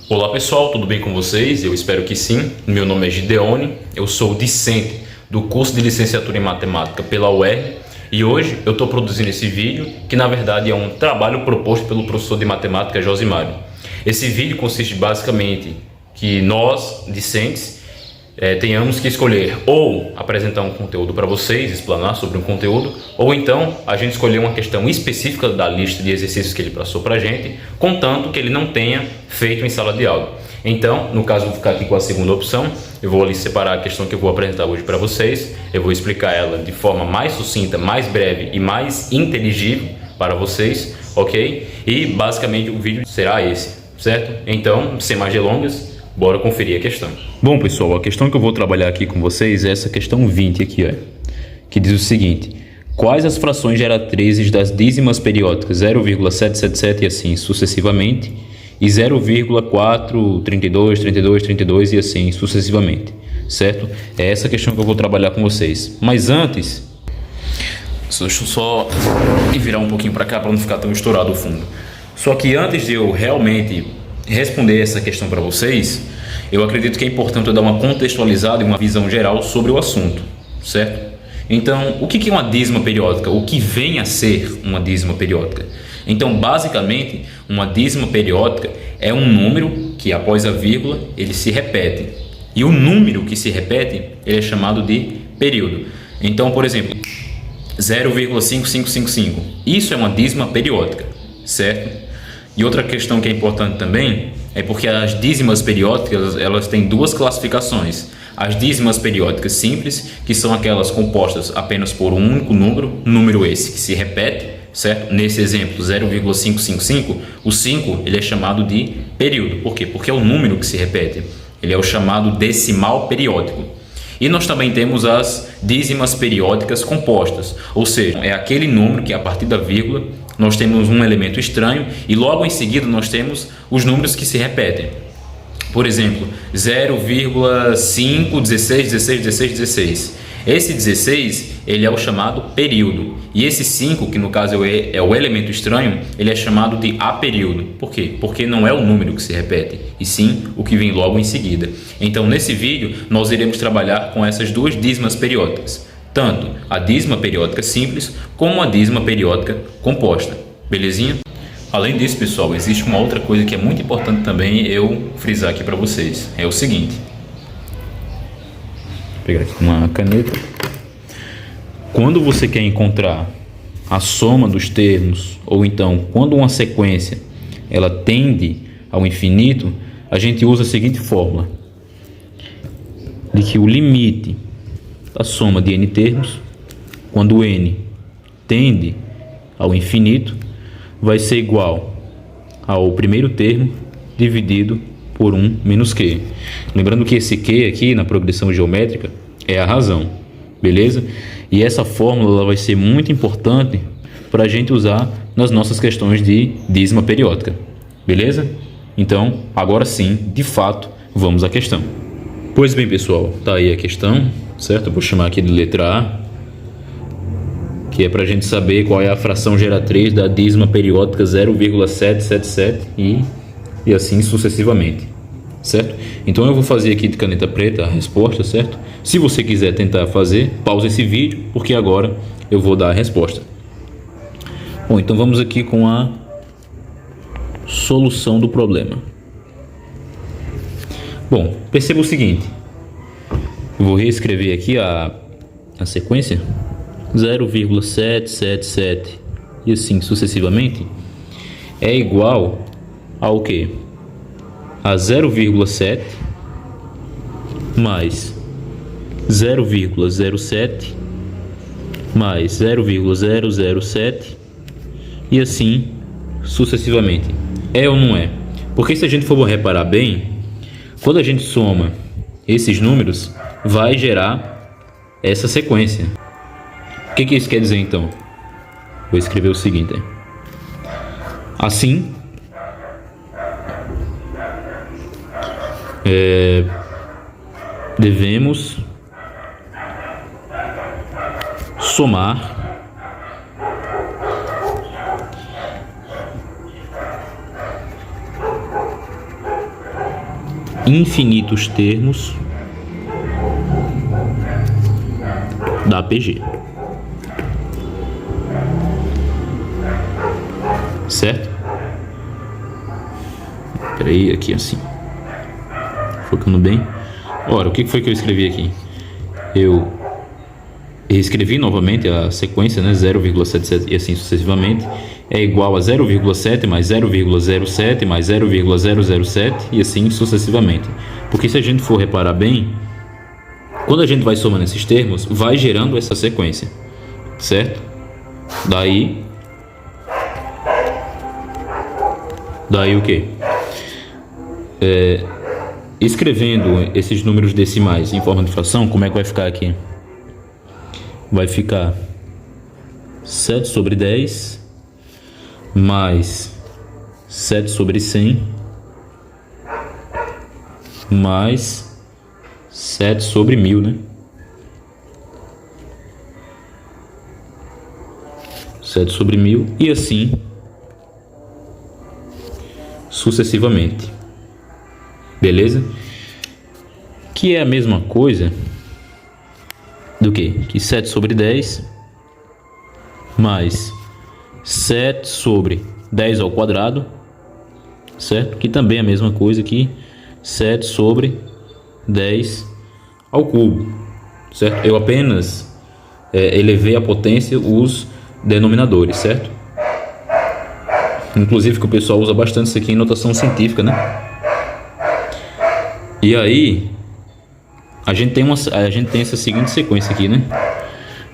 Olá pessoal, tudo bem com vocês? Eu espero que sim. Meu nome é Gideone, eu sou discente do curso de licenciatura em matemática pela UERJ e hoje eu estou produzindo esse vídeo que na verdade é um trabalho proposto pelo professor de matemática Josimário. Esse vídeo consiste basicamente que nós, discentes, tenhamos que escolher ou apresentar um conteúdo para vocês, explanar sobre um conteúdo, ou então a gente escolher uma questão específica da lista de exercícios que ele passou para a gente, contanto que ele não tenha feito em sala de aula. Então, no caso, eu vou ficar aqui com a segunda opção, eu vou ali separar a questão que eu vou apresentar hoje para vocês, eu vou explicar ela de forma mais sucinta, mais breve e mais inteligível para vocês, ok? E basicamente o vídeo será esse, certo? Então, sem mais delongas, bora conferir a questão. Bom pessoal, a questão que eu vou trabalhar aqui com vocês é essa questão 20 aqui, ó, que diz o seguinte: quais as frações geratrizes das dízimas periódicas 0,777 e assim sucessivamente, e 0,4, 32, 32, 32 e assim sucessivamente, certo? É essa questão que eu vou trabalhar com vocês. Mas antes, deixa eu só virar um pouquinho para cá para não ficar tão estourado o fundo. Só que antes de eu realmente responder essa questão para vocês, eu acredito que é importante eu dar uma contextualizada e uma visão geral sobre o assunto, certo? Então, o que é uma dízima periódica? O que vem a ser uma dízima periódica? Então, basicamente, uma dízima periódica é um número que, após a vírgula, ele se repete. E o número que se repete, ele é chamado de período. Então, por exemplo, 0,5555. Isso é uma dízima periódica, certo? E outra questão que é importante também é porque as dízimas periódicas, elas têm duas classificações. As dízimas periódicas simples, que são aquelas compostas apenas por um único número esse que se repete, certo? Nesse exemplo, 0,555, o 5 ele é chamado de período. Por quê? Porque é o número que se repete. Ele é o chamado decimal periódico. E nós também temos as dízimas periódicas compostas, ou seja, é aquele número que a partir da vírgula nós temos um elemento estranho e logo em seguida nós temos os números que se repetem. Por exemplo, 0,5, 16, 16, 16, 16. Esse 16 ele é o chamado período. E esse 5, que no caso é o elemento estranho, ele é chamado de aperíodo. Por quê? Porque não é o número que se repete, e sim o que vem logo em seguida. Então, nesse vídeo, nós iremos trabalhar com essas duas dízimas periódicas, tanto a dízima periódica simples como a dízima periódica composta. Belezinha? Além disso, pessoal, existe uma outra coisa que é muito importante também eu frisar aqui para vocês. É o seguinte. Vou pegar aqui uma caneta. Quando você quer encontrar a soma dos termos, ou então quando uma sequência ela tende ao infinito, a gente usa a seguinte fórmula, de que o limite da soma de n termos, quando n tende ao infinito, vai ser igual ao primeiro termo dividido por 1 menos q. Lembrando que esse q aqui na progressão geométrica é a razão, beleza? E essa fórmula ela vai ser muito importante para a gente usar nas nossas questões de dízima periódica, beleza? Então, agora sim, de fato, vamos à questão. Pois bem, pessoal, tá aí a questão, certo? Eu vou chamar aqui de letra A, que é para a gente saber qual é a fração geratriz da dízima periódica 0,777 e assim sucessivamente, certo? Então eu vou fazer aqui de caneta preta a resposta, certo? Se você quiser tentar fazer, pausa esse vídeo, porque agora eu vou dar a resposta. Bom, então vamos aqui com a solução do problema. Bom, perceba o seguinte, eu vou reescrever aqui a sequência 0,777 e assim sucessivamente é igual ao que? A 0,7 mais 0,07 mais 0,007 e assim sucessivamente. É ou não é? Porque se a gente for reparar bem, quando a gente soma esses números, vai gerar essa sequência. O que isso quer dizer então? Vou escrever o seguinte. Assim, devemos somar infinitos termos da PG. Certo? Espera aí, aqui assim. Focando bem. Ora, o que foi que eu escrevi aqui? Eu escrevi novamente a sequência, né? 0,77 e assim sucessivamente. É igual a 0,7 mais 0,07 mais 0,007 e assim sucessivamente. Porque se a gente for reparar bem, quando a gente vai somando esses termos, vai gerando essa sequência, certo? Daí o que? Escrevendo esses números decimais em forma de fração, como é que vai ficar aqui? Vai ficar 7 sobre 10 mais 7 sobre 100 mais 7 sobre 1000, né? 7 sobre 1000 e assim sucessivamente. Beleza? Que é a mesma coisa do que 7 sobre 10 mais 7 sobre 10 ao quadrado, certo? Que também é a mesma coisa que 7 sobre 10 ao cubo, certo? Eu apenas elevei a potência os denominadores, certo? Inclusive que o pessoal usa bastante isso aqui em notação científica, né? E aí a gente tem essa seguinte sequência aqui, né?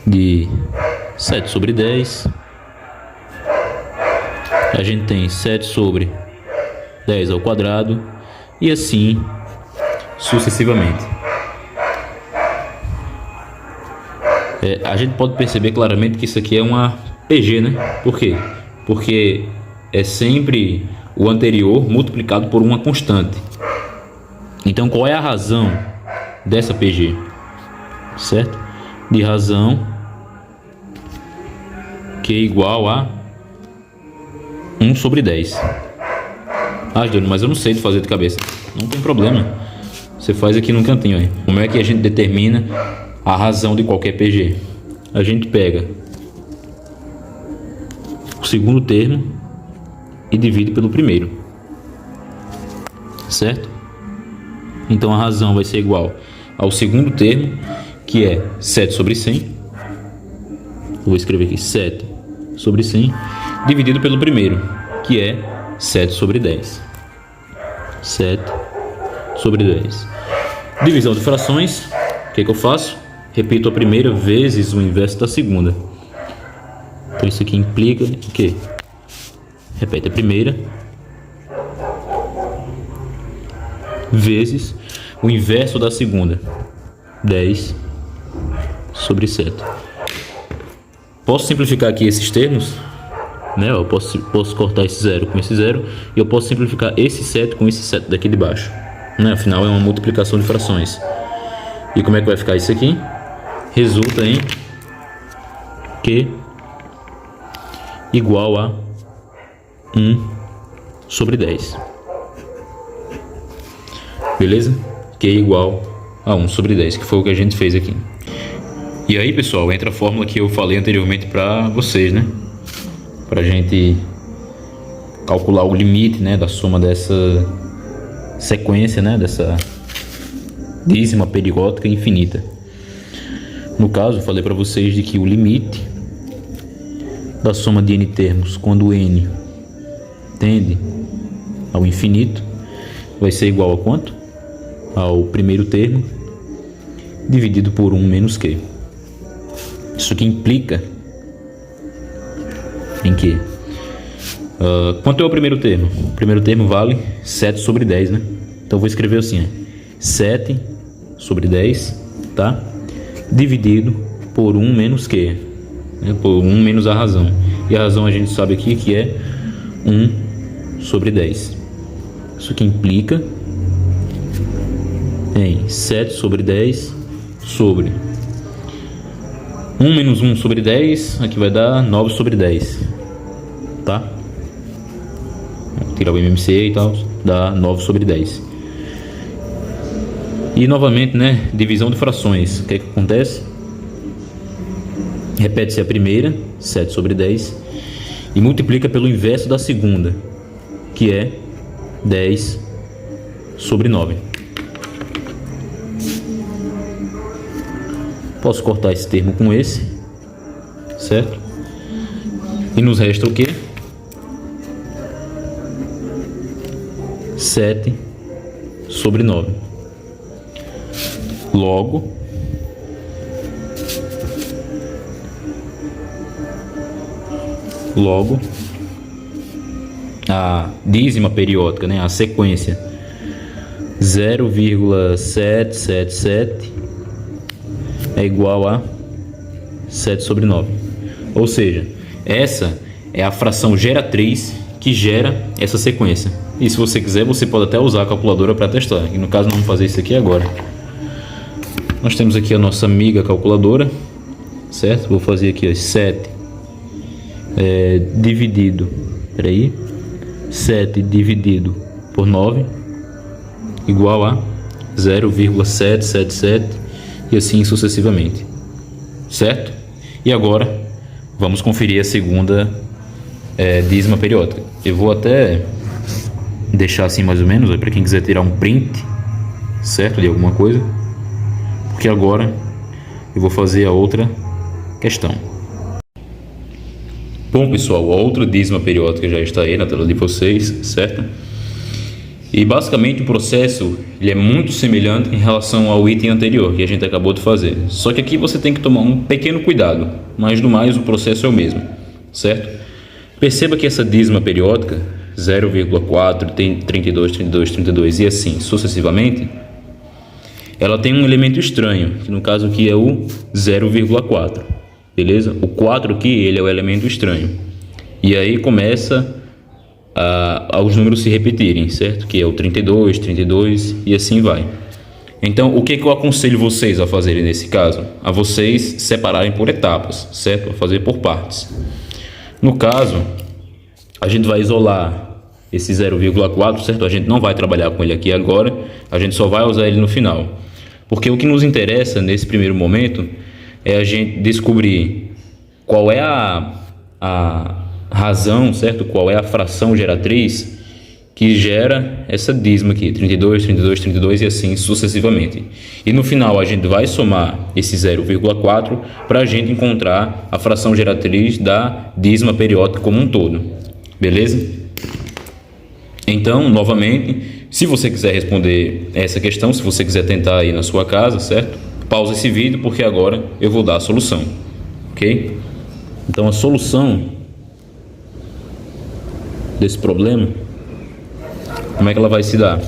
De 7 sobre 10. A gente tem 7 sobre 10 ao quadrado e assim sucessivamente. A gente pode perceber claramente que isso aqui é uma PG, né? Por quê? Porque é sempre o anterior multiplicado por uma constante. Então, qual é a razão dessa PG? Certo? De razão que é igual a 1 sobre 10. Ah, Júnior, mas eu não sei de fazer de cabeça. Não tem problema. Você faz aqui no cantinho aí. Como é que a gente determina a razão de qualquer PG? A gente pega o segundo termo e divide pelo primeiro. Certo? Então a razão vai ser igual ao segundo termo, que é 7 sobre 100. Vou escrever aqui 7 sobre 100, dividido pelo primeiro, que é 7 sobre 10. 7 sobre 10. Divisão de frações, o que eu faço? Repito a primeira vezes o inverso da segunda. Então isso aqui implica o quê? Repete a primeira vezes o inverso da segunda. 10 sobre 7. Posso simplificar aqui esses termos, né? Eu posso cortar esse 0 com esse 0 e eu posso simplificar esse 7 com esse 7 daqui de baixo, né? Afinal é uma multiplicação de frações. E como é que vai ficar isso aqui? Resulta em Q igual a 1 sobre 10. Beleza? Q igual a 1 sobre 10, que foi o que a gente fez aqui. E aí, pessoal, entra a fórmula que eu falei anteriormente para vocês, né? Para a gente calcular o limite, né, da soma dessa sequência, né, dessa dízima perigótica infinita. No caso, eu falei para vocês de que o limite da soma de n termos, quando n tende ao infinito, vai ser igual a quanto? Ao primeiro termo dividido por 1 menos q. Isso aqui implica em que quanto é o primeiro termo? O primeiro termo vale 7 sobre 10, né? Então eu vou escrever assim, 7 sobre 10, tá? Dividido por 1 menos q, né? Por 1 menos a razão. E a razão a gente sabe aqui que é 1 sobre 10. Isso aqui implica em 7 sobre 10 sobre 1 menos 1 sobre 10, aqui vai dar 9 sobre 10, tá? Vou tirar o MMC e tal, dá 9 sobre 10. E novamente, né, divisão de frações. O que é que acontece? Repete-se a primeira, 7 sobre 10, e multiplica pelo inverso da segunda, que é 10 sobre 9. Posso cortar esse termo com esse, certo? E nos resta o quê? 7 sobre 9. Logo, a dízima periódica, né, a sequência 0,777 é igual a 7 sobre 9. Ou seja, essa é a fração geratriz que gera essa sequência. E se você quiser, você pode até usar a calculadora para testar. E no caso, nós vamos fazer isso aqui agora. Nós temos aqui a nossa amiga calculadora, certo? Vou fazer aqui ó, 7 dividido, 7 dividido por 9 igual a 0,777 e assim sucessivamente, certo? E agora vamos conferir a segunda dízima periódica. Eu vou até deixar assim mais ou menos para quem quiser tirar um print, certo, de alguma coisa, porque agora eu vou fazer a outra questão. Bom, pessoal, a outra dízima periódica já está aí na tela de vocês, certo? E basicamente o processo ele é muito semelhante em relação ao item anterior que a gente acabou de fazer. Só que aqui você tem que tomar um pequeno cuidado, mas no mais o processo é o mesmo, certo? Perceba que essa dízima periódica 0,4, 32, 32, 32 e assim sucessivamente, ela tem um elemento estranho, que no caso aqui é o 0,4, beleza? O 4 aqui ele é o elemento estranho. E aí começa os números se repetirem, certo? Que é o 32, 32 e assim vai. Então, o que eu aconselho vocês a fazerem nesse caso? A vocês separarem por etapas, certo? A fazer por partes. No caso, a gente vai isolar esse 0,4, certo? A gente não vai trabalhar com ele aqui agora, a gente só vai usar ele no final. Porque o que nos interessa nesse primeiro momento é a gente descobrir qual é a razão, certo? Qual é a fração geratriz que gera essa dízima aqui, 32, 32, 32 e assim sucessivamente. E no final a gente vai somar esse 0,4 para a gente encontrar a fração geratriz da dízima periódica como um todo, beleza? Então, novamente, se você quiser responder essa questão, se você quiser tentar aí na sua casa, certo? Pausa esse vídeo porque agora eu vou dar a solução, ok? Então a solução desse problema, como é que ela vai se dar?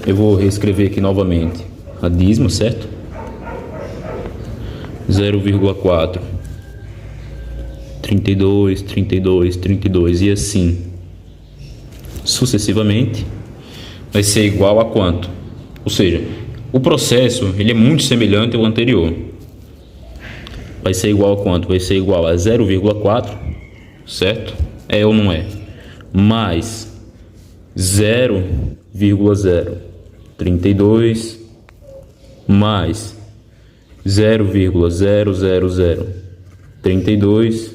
Eu vou reescrever aqui novamente a dízima, certo? 0,4, 32, 32, 32 e assim sucessivamente vai ser igual a quanto? Ou seja, o processo ele é muito semelhante ao anterior. Vai ser igual a quanto? Vai ser igual a 0,4, certo? É ou não é? Mais 0,032 mais 0,00032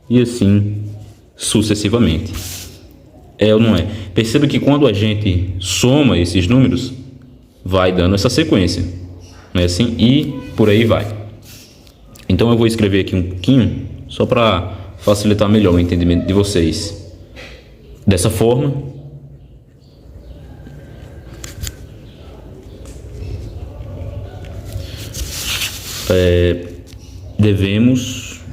e assim sucessivamente. É ou não é? Perceba que quando a gente soma esses números, vai dando essa sequência, não é assim? E por aí vai. Então eu vou escrever aqui um pouquinho, só para facilitar melhor o entendimento de vocês. Dessa forma, devemos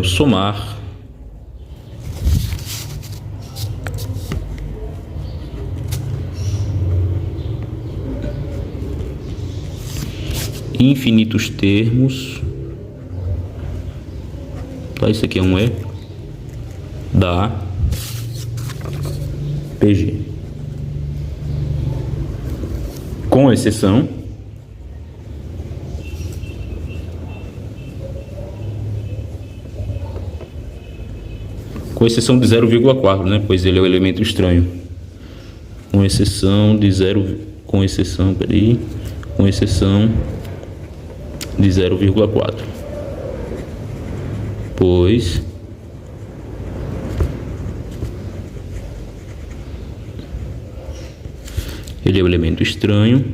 somar infinitos termos, tá? Isso aqui é um E da PG, com exceção com exceção de 0,4, né? Pois ele é o elemento estranho. Com exceção de 0,4. Pois ele é o elemento estranho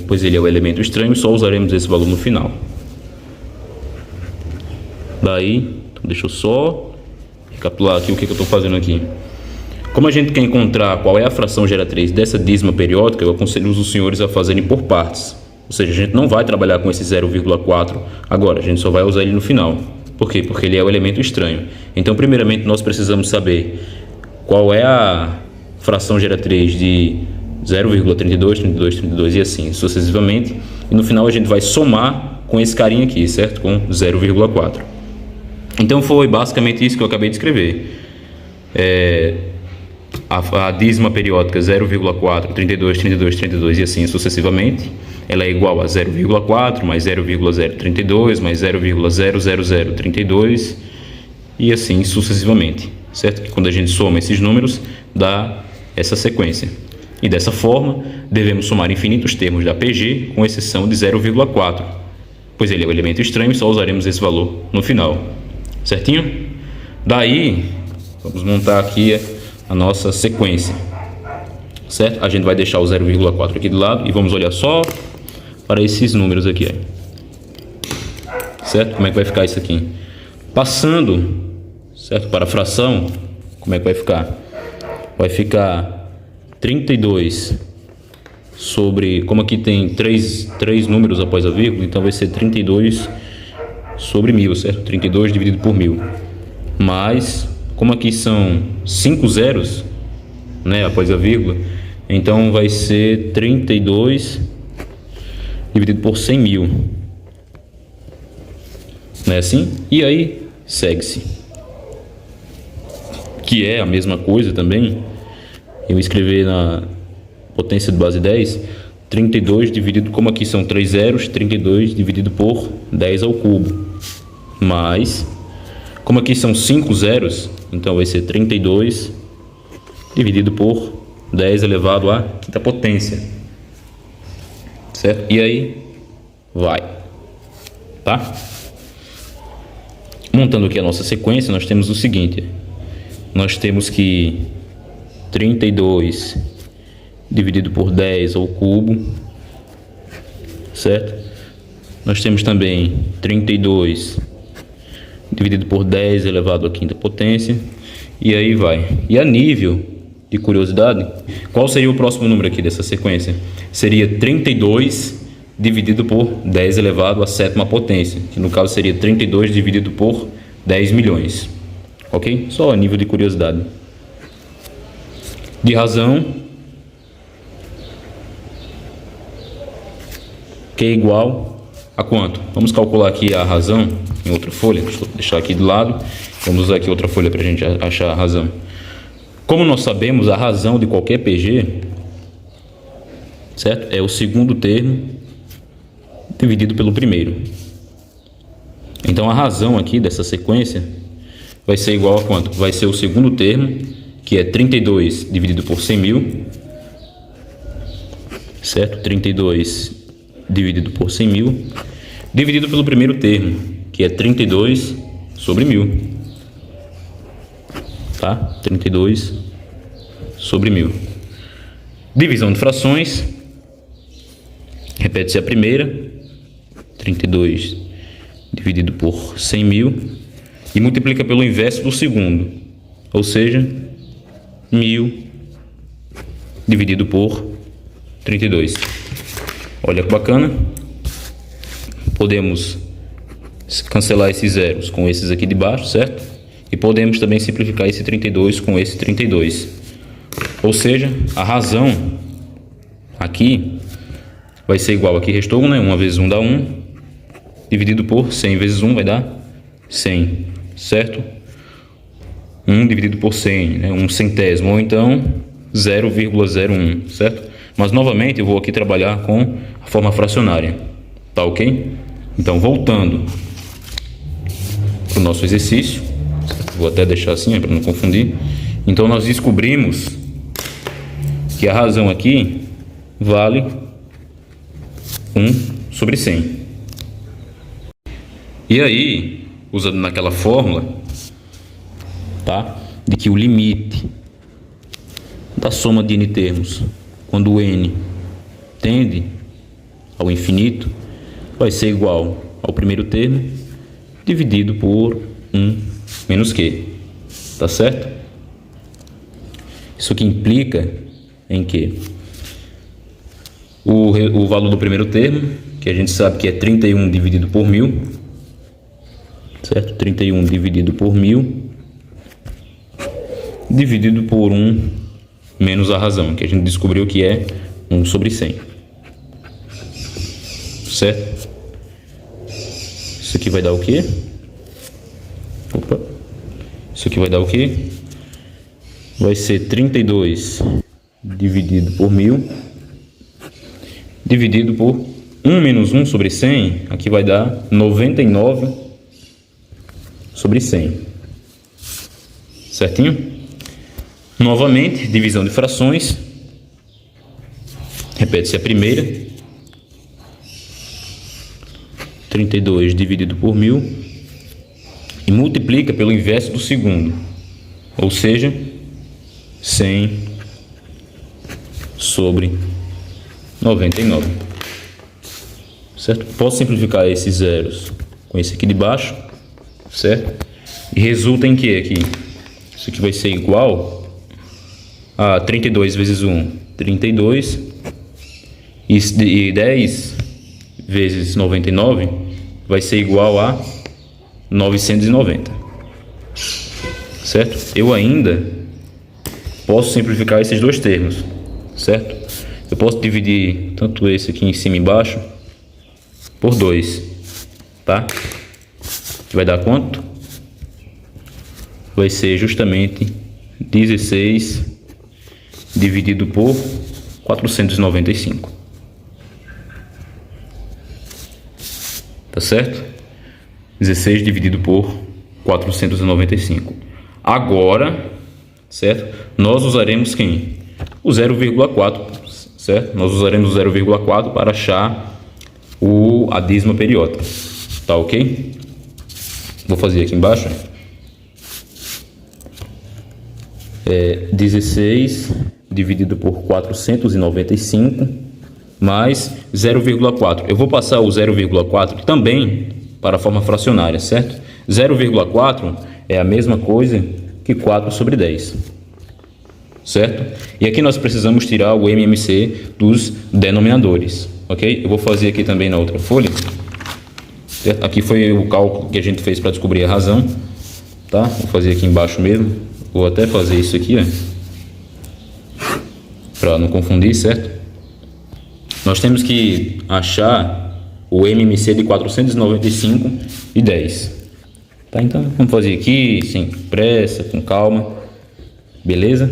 pois ele é o elemento estranho, só usaremos esse valor no final. Daí, então deixa eu só recapitular aqui o que eu estou fazendo aqui. Como a gente quer encontrar qual é a fração geratriz dessa dízima periódica, eu aconselho os senhores a fazerem por partes. Ou seja, a gente não vai trabalhar com esse 0,4 agora, a gente só vai usar ele no final. Por quê? Porque ele é o elemento estranho. Então, primeiramente, nós precisamos saber qual é a fração geratriz de 0,32, 32, 32 e assim sucessivamente. E no final a gente vai somar com esse carinha aqui, certo? Com 0,4. Então foi basicamente isso que eu acabei de escrever. A dízima periódica 0,4, 32, 32, 32 e assim sucessivamente, ela é igual a 0,4 mais 0,032 mais 0,00032 e assim sucessivamente, certo? E quando a gente soma esses números, dá essa sequência. E dessa forma, devemos somar infinitos termos da PG, com exceção de 0,4, pois ele é o elemento estranho e só usaremos esse valor no final. Certinho? Daí, vamos montar aqui a nossa sequência. Certo? A gente vai deixar o 0,4 aqui do lado e vamos olhar só para esses números aqui. Certo? Como é que vai ficar isso aqui? Passando, certo, para a fração, como é que vai ficar? Vai ficar 32 sobre, como aqui tem três números após a vírgula, então vai ser 32 sobre 1000, certo? 32 dividido por 1000. Mas, como aqui são 5 zeros, né, após a vírgula, então vai ser 32 dividido por 100.000. Não é assim? E aí, segue-se. Que é a mesma coisa também. Eu escrever na potência de base 10, 32 dividido, como aqui são 3 zeros, 32 dividido por 10 ao cubo. Mas, como aqui são 5 zeros, então vai ser 32 dividido por 10 elevado à quinta potência. Certo? E aí, vai. Tá? Montando aqui a nossa sequência, nós temos o seguinte. Nós temos que 32 dividido por 10 ao cubo, certo? Nós temos também 32 dividido por 10 elevado à quinta potência, e aí vai. E a nível de curiosidade, qual seria o próximo número aqui dessa sequência? Seria 32 dividido por 10 elevado à sétima potência, que no caso seria 32 dividido por 10 milhões. Ok? Só a nível de curiosidade. De razão, que é igual a quanto? Vamos calcular aqui a razão em outra folha. Deixa eu deixar aqui do lado. Vamos usar aqui outra folha para a gente achar a razão. Como nós sabemos, a razão de qualquer PG, certo? É o segundo termo dividido pelo primeiro. Então a razão aqui dessa sequência vai ser igual a quanto? Vai ser o segundo termo, que é 32 dividido por 100.000, certo? 32 dividido por 100.000, dividido pelo primeiro termo, que é 32 sobre 1000, tá? 32 sobre 1000. Divisão de frações, repete-se a primeira, 32 dividido por 100.000, e multiplica pelo inverso do segundo, ou seja, 1000 dividido por 32. Olha que bacana. Podemos cancelar esses zeros com esses aqui de baixo, certo? E podemos também simplificar esse 32 com esse 32. Ou seja, a razão aqui vai ser igual, aqui restou 1, né? 1 vezes 1 dá 1, dividido por 100 vezes 1 vai dar 100, certo? 1 dividido por 100, né? 1 centésimo, ou então 0,01, certo? Mas novamente eu vou aqui trabalhar com a forma fracionária, tá ok? Então voltando para o nosso exercício, vou até deixar assim para não confundir. Então nós descobrimos que a razão aqui vale 1 sobre 100. E aí, usando naquela fórmula, tá? De que o limite da soma de n termos, quando o n tende ao infinito, vai ser igual ao primeiro termo dividido por 1 menos q, tá certo? Isso aqui implica em que o valor do primeiro termo, que a gente sabe que é 31 dividido por 1000, certo? 31 dividido por 1000 dividido por 1 menos a razão, que a gente descobriu que é 1 sobre 100, certo? Isso aqui vai dar o quê? Opa. Isso aqui vai dar o quê? Vai ser 32 dividido por 1000 dividido por 1 menos 1 sobre 100, aqui vai dar 99 sobre 100, certinho? Novamente, divisão de frações, repete-se a primeira, 32 dividido por 1000, e multiplica pelo inverso do segundo, ou seja, 100 sobre 99, certo? Posso simplificar esses zeros com esse aqui de baixo, certo? E resulta em que aqui? Isso aqui vai ser igual a 32 vezes 1, 32, e 10 vezes 99 vai ser igual a 990, certo? Eu ainda posso simplificar esses dois termos, certo? Eu posso dividir tanto esse aqui em cima e embaixo por 2, tá? Que vai dar quanto? Vai ser justamente 16 dividido por 495. Tá certo? 16 dividido por 495. Agora, certo? Nós usaremos quem? O 0,4, certo? Nós usaremos o 0,4 para achar a dízima periódica. Tá ok? Vou fazer aqui embaixo. 16 dividido por 495 mais 0,4. Eu vou passar o 0,4 também para a forma fracionária, certo? 0,4 é a mesma coisa que 4 sobre 10, certo? E aqui nós precisamos tirar o MMC dos denominadores, ok? Eu vou fazer aqui também na outra folha, certo? Aqui foi o cálculo que a gente fez para descobrir a razão, tá? Vou fazer aqui embaixo mesmo. Vou até fazer isso aqui, ó, para não confundir, certo? Nós temos que achar o MMC de 495 e 10. Tá? Então, vamos fazer aqui, sem pressa, com calma. Beleza?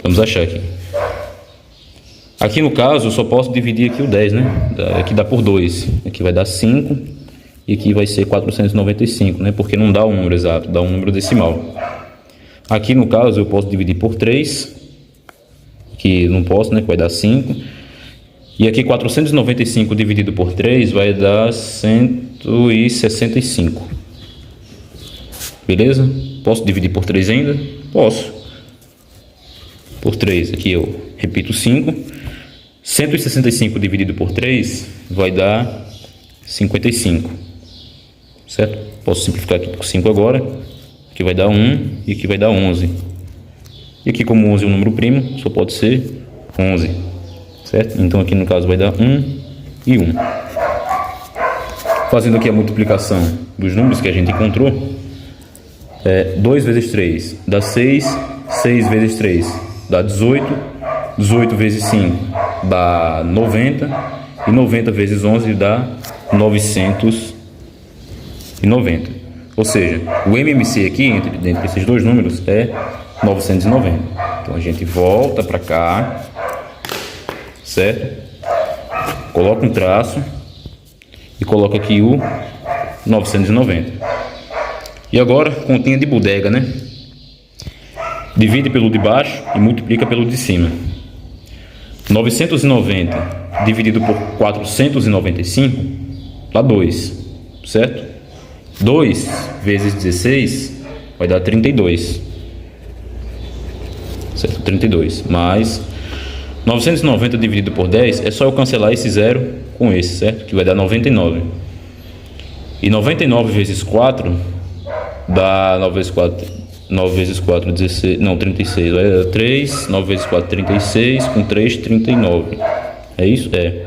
Vamos achar aqui. Aqui no caso, eu só posso dividir aqui o 10, né? Aqui dá por 2. Aqui vai dar 5. E aqui vai ser 495, né? Porque não dá um número exato, dá um número decimal. Aqui no caso, eu posso dividir por 3. Que não posso, né? Que vai dar 5. E aqui 495 dividido por 3 vai dar 165. Beleza? Posso dividir por 3 ainda? Posso. Por 3, aqui eu repito 5. 165 dividido por 3 vai dar 55. Certo? Posso simplificar aqui por 5 agora. Aqui vai dar 1 e aqui vai dar 11. E aqui, como 11 é um número primo, só pode ser 11. Certo? Então aqui no caso vai dar 1 e 1. Fazendo aqui a multiplicação dos números que a gente encontrou. 2 vezes 3 dá 6. 6 vezes 3 dá 18. 18 vezes 5 dá 90, e 90 vezes 11 dá 990. Ou seja, o MMC aqui, entre esses dois números, é 990. Então a gente volta para cá, certo? Coloca um traço e coloca aqui o 990. E agora, continha de bodega, né? Divide pelo de baixo e multiplica pelo de cima. 990 dividido por 495 dá 2, certo? 2 vezes 16 vai dar 32, certo? 32, mais 990 dividido por 10, é só eu cancelar esse zero com esse, certo? Que vai dar 99. E 99 vezes 4 dá 9 vezes 4, 16, não, 36, vai dar 3, 9 vezes 4, 36, com 3, 39. É isso? É.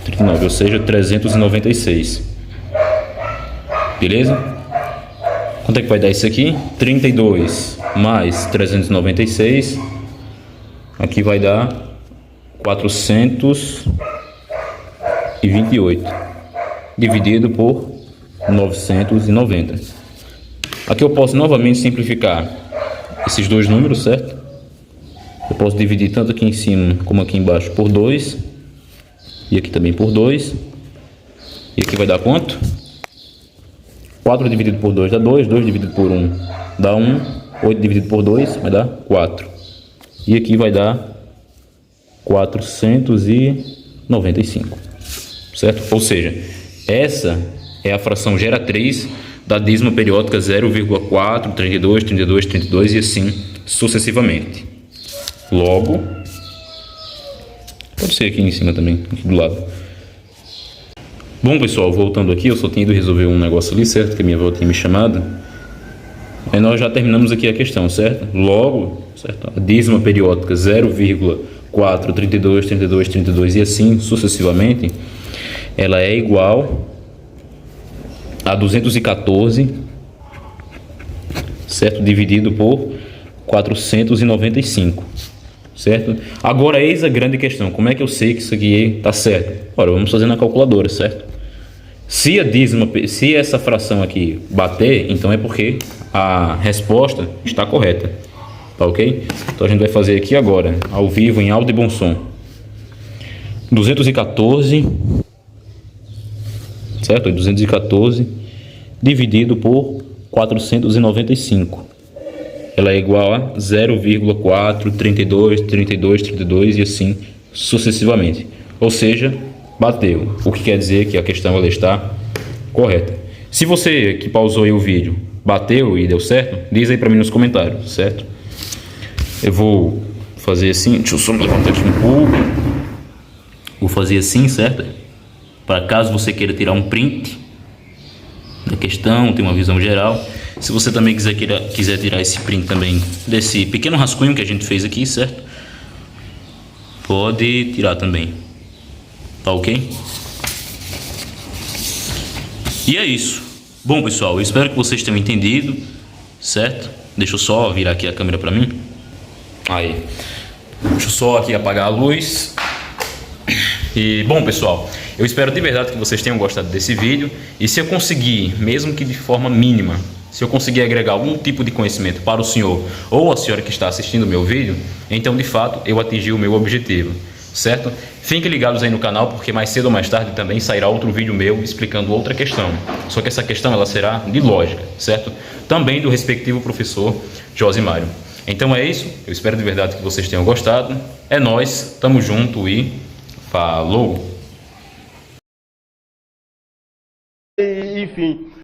39, ou seja, 396. Beleza? Quanto é que vai dar isso aqui? 32 mais 396. Aqui vai dar 428. Dividido por 990. Aqui eu posso novamente simplificar esses dois números, certo? Eu posso dividir tanto aqui em cima como aqui embaixo por 2. E aqui também por 2. E aqui vai dar quanto? 4 dividido por 2 dá 2. 2 dividido por 1 dá 1. 8 dividido por 2 vai dar 4. E aqui vai dar 495. Certo? Ou seja, essa é a fração geratriz da dízima periódica 0,4, 32, 32, 32 e assim sucessivamente. Logo, pode ser aqui em cima também, aqui do lado. Bom, pessoal, voltando aqui, eu só tinha ido resolver um negócio ali, certo? Que a minha avó tinha me chamado. Aí nós já terminamos aqui a questão, certo? Logo, certo? A dízima periódica 0,4, 32, 32, 32 e assim sucessivamente, ela é igual a 214, certo? Dividido por 495, certo? Agora eis a grande questão, como é que eu sei que isso aqui está certo? Ora, vamos fazer na calculadora, certo? Se essa fração aqui bater, então é porque a resposta está correta, tá ok? Então a gente vai fazer aqui agora, ao vivo, em alto e bom som. 214, certo? 214 dividido por 495. Ela é igual a 0,4, 32, 32, 32 e assim sucessivamente. Ou seja, bateu. O que quer dizer que a questão ela está correta. Se você que pausou aí o vídeo bateu e deu certo, diz aí para mim nos comentários, certo? Eu vou fazer assim, deixa eu só levantar aqui um pouco. Vou fazer assim, certo? Para caso você queira tirar um print da questão, ter uma visão geral. Se você também quiser tirar esse print também desse pequeno rascunho que a gente fez aqui, certo? Pode tirar também, tá ok? E é isso. Bom, pessoal, eu espero que vocês tenham entendido, certo? Deixa eu só virar aqui a câmera para mim. Aí, deixa eu só aqui apagar a luz. E bom, pessoal, eu espero de verdade que vocês tenham gostado desse vídeo. E se eu conseguir, mesmo que de forma mínima, se eu conseguir agregar algum tipo de conhecimento para o senhor ou a senhora que está assistindo o meu vídeo, então de fato eu atingi o meu objetivo, certo? Fiquem ligados aí no canal, porque mais cedo ou mais tarde também sairá outro vídeo meu explicando outra questão. Só que essa questão ela será de lógica, certo? Também do respectivo professor Josimário. Então é isso, eu espero de verdade que vocês tenham gostado. É nóis, tamo junto e falou! Enfim.